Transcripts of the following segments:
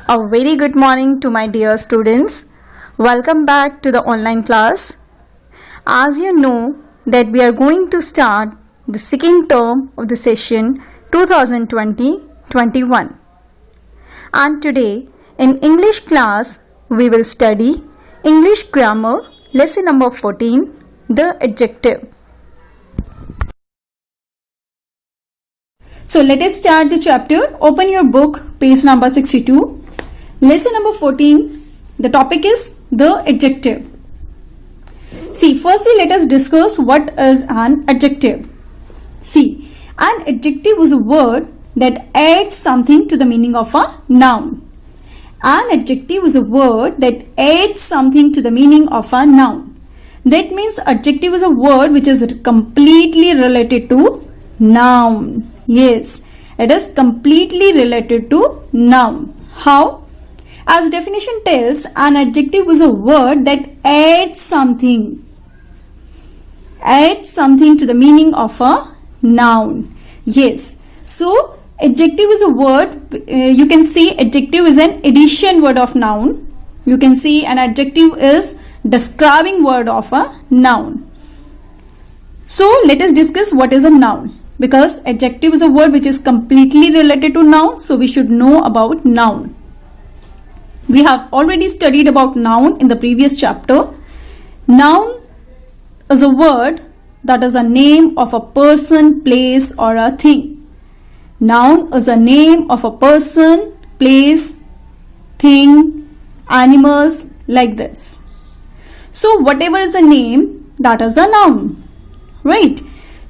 A very good morning to my dear students. Welcome back to the online class. As you know that we are going to start the second term of the session 2020-21. And today in English class we will study English grammar lesson number 14, the adjective. So let us start the chapter. Open your book, page number 62. Lesson number 14, the topic is the adjective. See, firstly let us discuss what is an adjective. See, an adjective is a word that adds something to the meaning of a noun. An adjective is a word that adds something to the meaning of a noun. That means adjective is a word which is completely related to noun. Yes, it is completely related to noun. How? As definition tells, an adjective is a word that adds something to the meaning of a noun. Yes, so adjective is a word, you can say adjective is an addition word of noun. You can say an adjective is describing word of a noun. So let us discuss what is a noun, because adjective is a word which is completely related to noun, so we should know about noun. We have already studied about noun in the previous chapter. Noun is a word that is a name of a person, place or a thing. Noun is a name of a person, place, thing, animals, like this. So whatever is a name, that is a noun, right?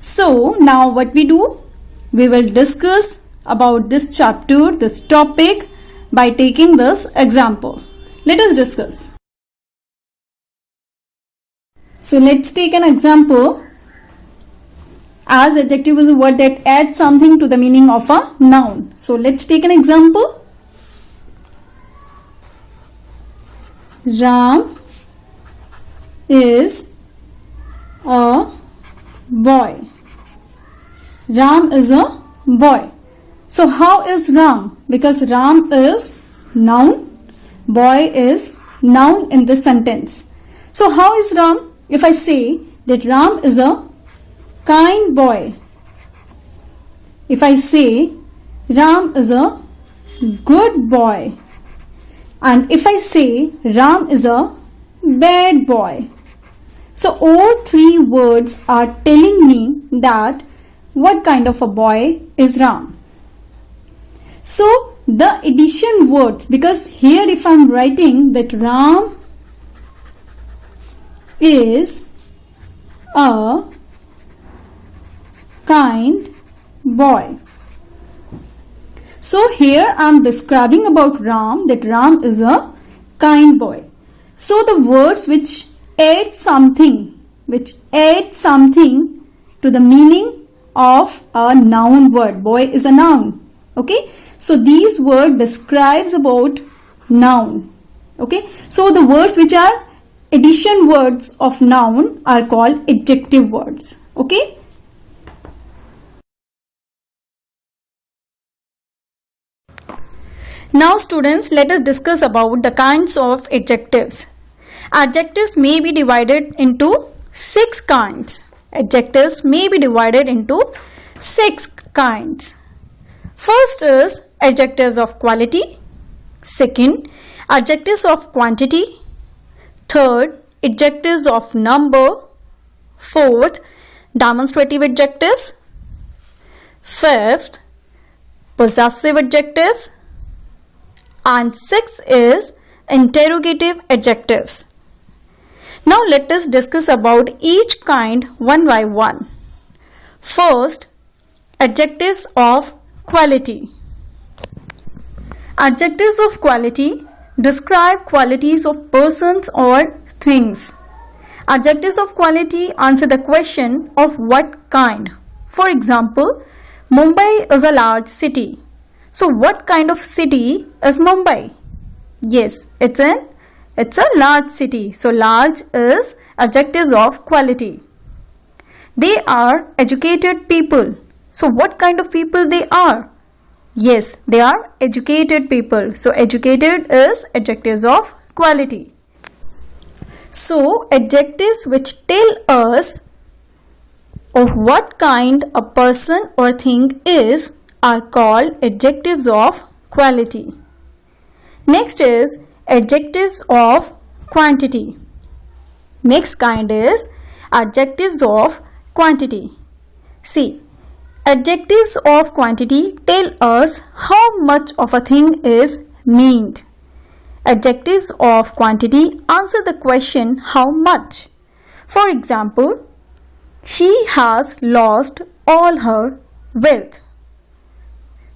So now what we do? We will discuss about this chapter, this topic, by taking this example. Let us discuss. So let's take an example. As adjective is a word that adds something to the meaning of a noun. So let's take an example. Ram is a boy. Ram is a boy. So how is Ram? Because Ram is noun, boy is noun in this sentence. So how is Ram? If I say that Ram is a kind boy. If I say Ram is a good boy. And if I say Ram is a bad boy. So all three words are telling me that what kind of a boy is Ram. So the addition words, because here if I am writing that Ram is a kind boy. So here I am describing about Ram, that Ram is a kind boy. So the words which add something to the meaning of a noun word. Boy is a noun. Okay. So these words describes about noun. Okay. So the words which are addition words of noun are called adjective words. Okay. Now students, let us discuss about the kinds of adjectives. Adjectives may be divided into 6 kinds. Adjectives may be divided into 6 kinds. First is adjectives of quality. Second, adjectives of quantity. Third, adjectives of number. Fourth, demonstrative adjectives. Fifth, possessive adjectives. And sixth is interrogative adjectives. Now let us discuss about each kind one by one. First, adjectives of quality. Adjectives of quality describe qualities of persons or things. Adjectives of quality answer the question of what kind. For example, Mumbai is a large city. So what kind of city is Mumbai? Yes, it's a large city. So large is adjectives of quality. They are educated people. So what kind of people they are? Yes, they are educated people. So educated is adjectives of quality. So adjectives which tell us of what kind a person or thing is are called adjectives of quality. Next is adjectives of quantity. Next kind is adjectives of quantity. See, adjectives of quantity tell us how much of a thing is meant. Adjectives of quantity answer the question how much. For example, she has lost all her wealth.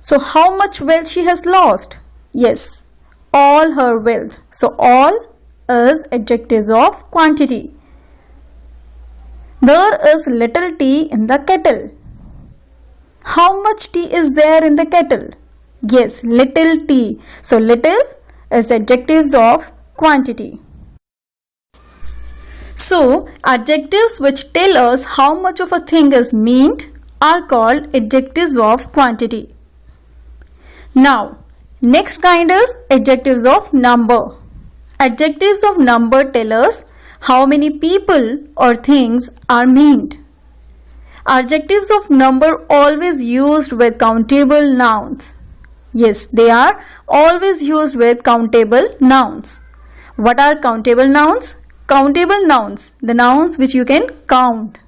So how much wealth she has lost? Yes, all her wealth. So all is adjectives of quantity. There is little tea in the kettle. How much tea is there in the kettle? Yes, little tea. So little is adjectives of quantity. So adjectives which tell us how much of a thing is meant are called adjectives of quantity. Now, next kind is adjectives of number. Adjectives of number tell us how many people or things are meant. Adjectives of number always used with countable nouns. Yes, they are always used with countable nouns. What are countable nouns? Countable nouns, the nouns which you can count.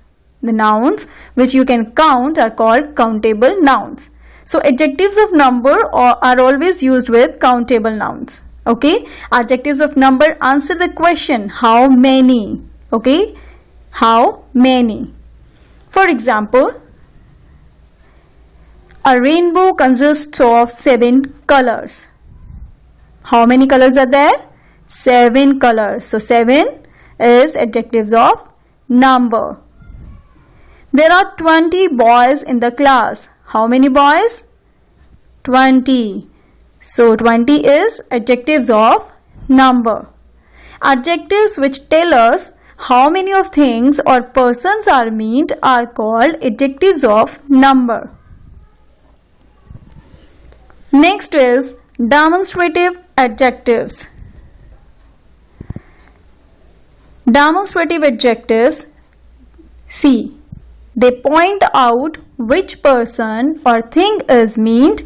The nouns which you can count are called countable nouns. So adjectives of number are always used with countable nouns. Okay, adjectives of number answer the question how many. Okay, how many. For example, a rainbow consists of 7 colors. How many colors are there? 7 colors. So 7 is adjectives of number. There are 20 boys in the class. How many boys? 20. So 20 is adjectives of number. Adjectives which tell us how many of things or persons are meant are called adjectives of number. Next is demonstrative adjectives. Demonstrative adjectives, see, they point out which person or thing is meant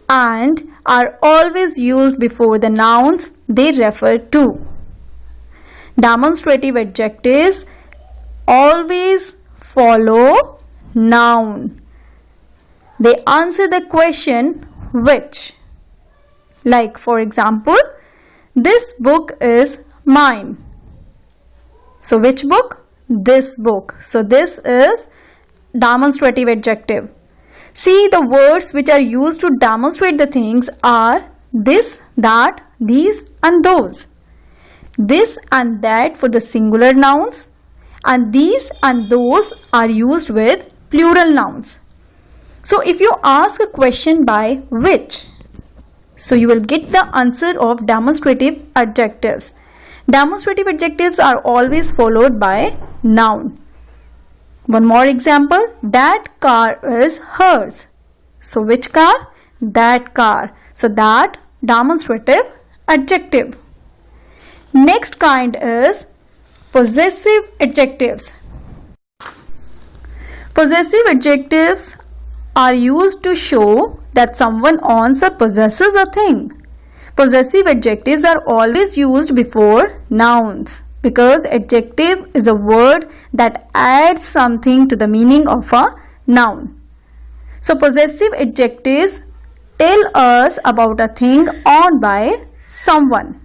and are always used before the nouns they refer to. Demonstrative adjectives always follow noun. They answer the question which. Like for example, this book is mine. So which book? This book. So this is demonstrative adjective. See, the words which are used to demonstrate the things are this, that, these and those. This and that for the singular nouns, and these and those are used with plural nouns. So if you ask a question by which, so you will get the answer of demonstrative adjectives. Demonstrative adjectives are always followed by noun. One more example, that car is hers. So which car? That car. So that demonstrative adjective. Next kind is possessive adjectives. Possessive adjectives are used to show that someone owns or possesses a thing. Possessive adjectives are always used before nouns because adjective is a word that adds something to the meaning of a noun. So possessive adjectives tell us about a thing owned by someone.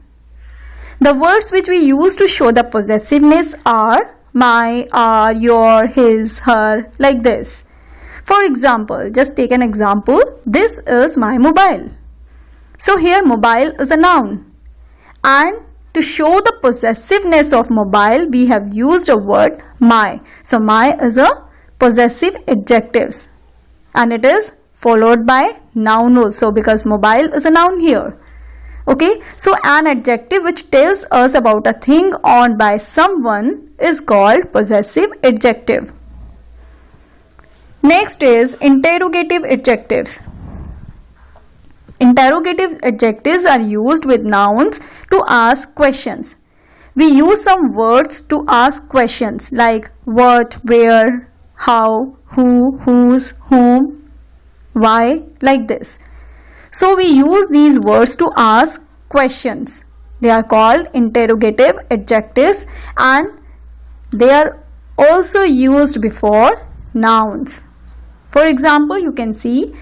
The words which we use to show the possessiveness are my, our, your, his, her, like this. For example, just take an example. This is my mobile. So here mobile is a noun. And to show the possessiveness of mobile, we have used a word my. So my is a possessive adjective. And it is followed by noun also because mobile is a noun here. Okay, so an adjective which tells us about a thing owned by someone is called possessive adjective. Next is interrogative adjectives. Interrogative adjectives are used with nouns to ask questions. We use some words to ask questions like what, where, how, who, whose, whom, why, like this. So we use these words to ask questions. They are called interrogative adjectives and they are also used before nouns. For example, you can see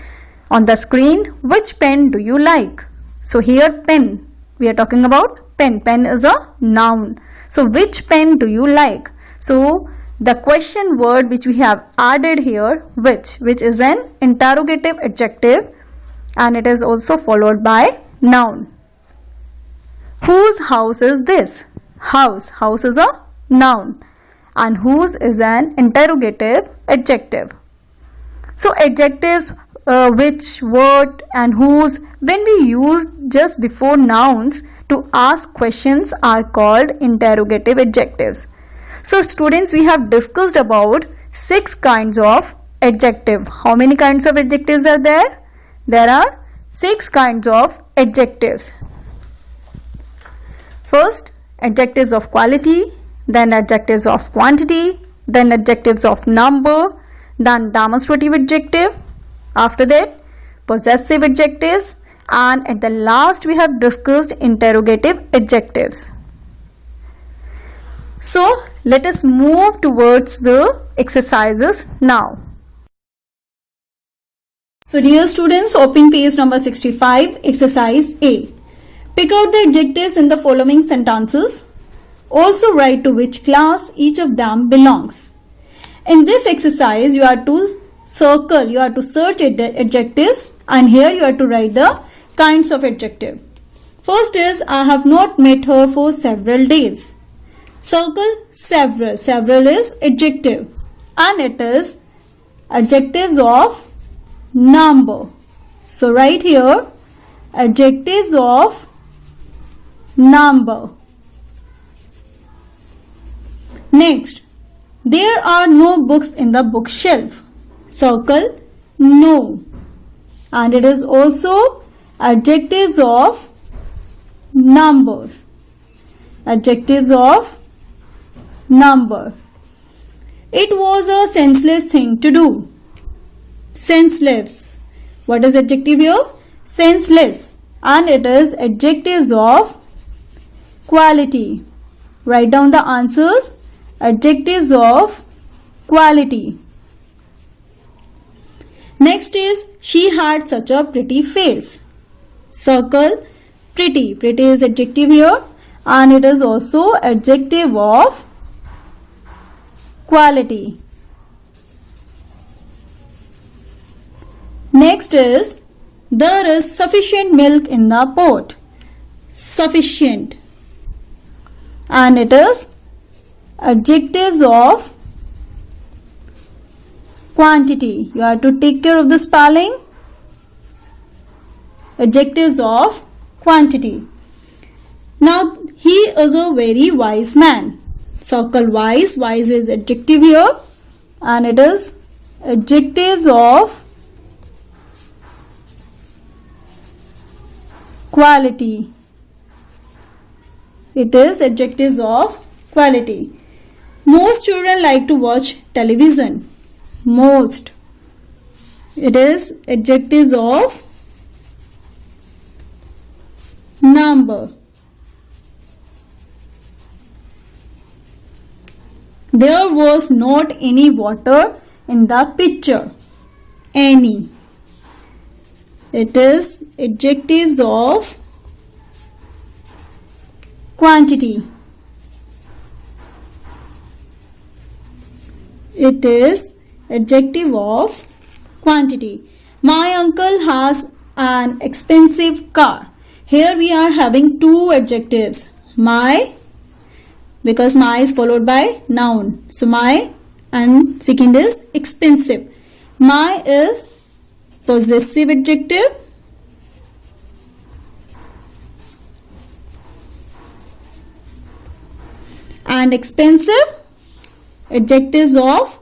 on the screen, which pen do you like? So here pen, we are talking about pen. Pen is a noun. So which pen do you like? So the question word which we have added here, which is an interrogative adjective and it is also followed by noun. Whose house is this? House is a noun and whose is an interrogative adjective. So adjectives which, what and whose, when we use just before nouns to ask questions are called interrogative adjectives. So students, we have discussed about 6 kinds of adjective. How many kinds of adjectives are there? There are 6 kinds of adjectives. First, adjectives of quality, then adjectives of quantity, then adjectives of number, then demonstrative adjective, after that possessive adjectives, and at the last we have discussed interrogative adjectives. So let us move towards the exercises now. So dear students, open page number 65, exercise A. Pick out the adjectives in the following sentences. Also write to which class each of them belongs. In this exercise, you are to search adjectives and here you are to write the kinds of adjective. First is, I have not met her for several days. Circle several. Several is adjective and it is adjectives of number. So write here adjectives of number. Next, there are no books in the bookshelf. Circle no. And it is also adjectives of numbers. Adjectives of number. It was a senseless thing to do. Senseless. What is adjective here? Senseless. And it is adjectives of quality. Write down the answers. Adjectives of quality. Next is, she had such a pretty face. Circle pretty. Pretty is adjective here and it is also adjective of quality. Next is, there is sufficient milk in the pot. Sufficient. And it is adjectives of quantity. You have to take care of the spelling. Adjectives of quantity. Now, he is a very wise man. Circle wise. Wise is adjective here and it is adjectives of quality. It is adjectives of quality. Most children like to watch television. Most. It is adjectives of number. There was not any water in the pitcher. Any. It is adjectives of quantity. It is adjective of quantity. My uncle has an expensive car. Here we are having 2 adjectives. My, because my is followed by noun. So my and second is expensive. My is possessive adjective. And expensive adjectives of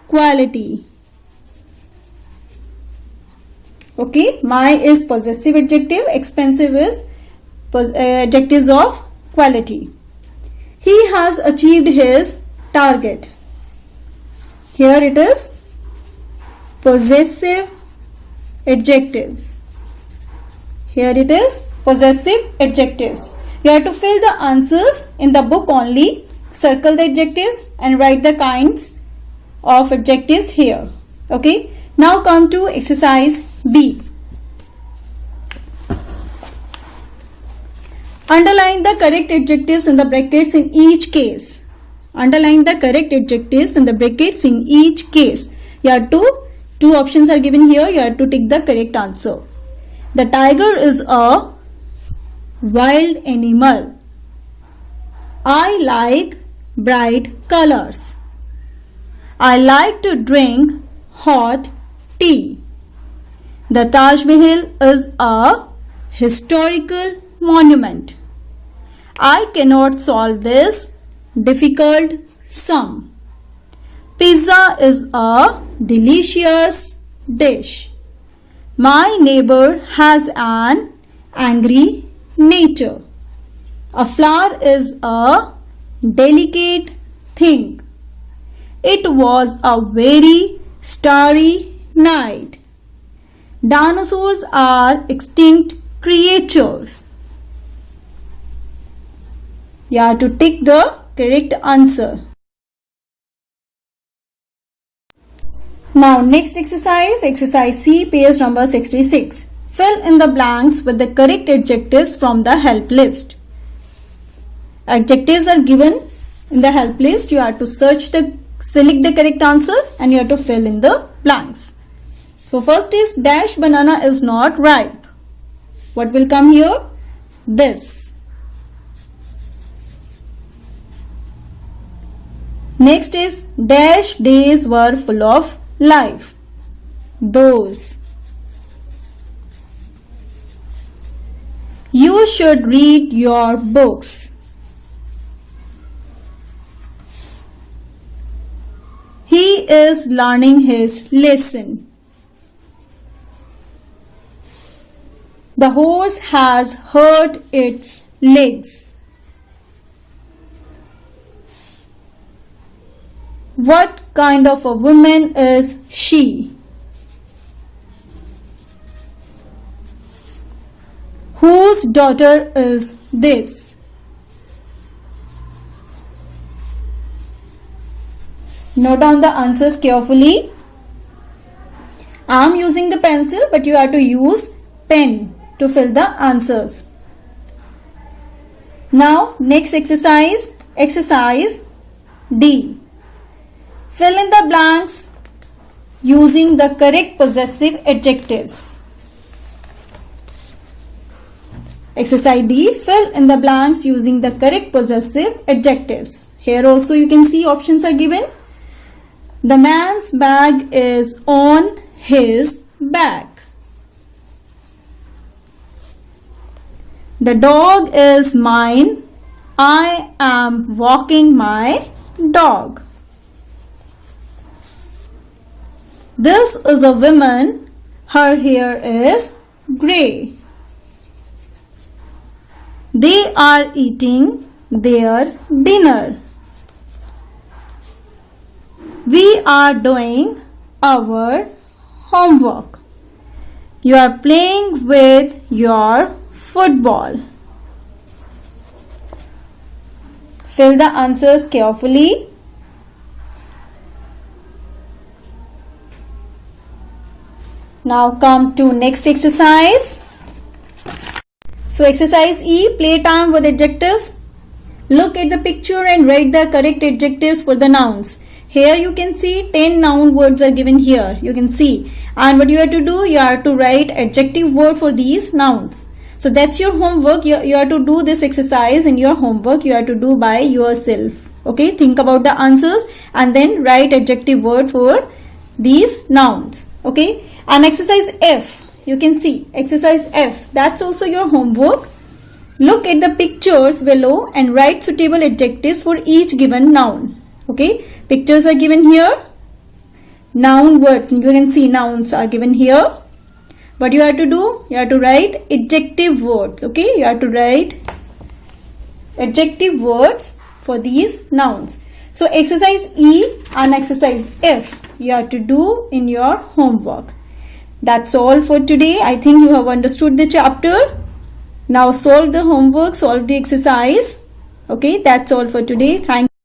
quality. Okay, my is possessive adjective, expensive is adjectives of quality. He has achieved his target. Here it is possessive adjectives. Here it is possessive adjectives. You have to fill the answers in the book only. Circle the adjectives and write the kinds of adjectives here. Okay. Now come to exercise B. Underline the correct adjectives in the brackets in each case. Underline the correct adjectives in the brackets in each case. You have to, two options are given here. You have to take the correct answer. The tiger is a wild animal. I like bright colors. I like to drink hot tea. The Taj Mahal is a historical monument. I cannot solve this difficult sum. Pizza is a delicious dish. My neighbor has an angry nature. A flower is a delicate thing. It was a very starry night. Dinosaurs are extinct creatures. You have to tick the correct answer. Now next exercise, exercise C, page number 66. Fill in the blanks with the correct adjectives from the help list. Adjectives are given in the help list. You have to select the correct answer and you have to fill in the blanks. So first is dash banana is not ripe. What will come here? This. Next is dash days were full of life. Those. You should read your books. He is learning his lesson. The horse has hurt its legs. What kind of a woman is she? Whose daughter is this? Note down the answers carefully. I am using the pencil, but you have to use pen to fill the answers. Now, next exercise, exercise D. Fill in the blanks using the correct possessive adjectives. Exercise D. Fill in the blanks using the correct possessive adjectives. Here also you can see options are given. The man's bag is on his back. The dog is mine. I am walking my dog. This is a woman. Her hair is grey. They are eating their dinner. We are doing our homework. You are playing with your football. Fill the answers carefully. Now come to next exercise. So exercise E, playtime with adjectives. Look at the picture and write the correct adjectives for the nouns. Here you can see 10 noun words are given here. You can see. And what you have to do, you have to write adjective word for these nouns. So that's your homework. You have to do this exercise in your homework. You have to do by yourself. Okay, think about the answers and then write adjective word for these nouns. Okay. And exercise F, you can see exercise F, that's also your homework. Look at the pictures below and write suitable adjectives for each given noun. Okay, pictures are given here. Noun words, you can see nouns are given here. What you have to do? You have to write adjective words. Okay, you have to write adjective words for these nouns. So exercise E and exercise F you have to do in your homework. That's all for today. I think you have understood the chapter. Now solve the homework, solve the exercise. Okay, that's all for today. Thank you.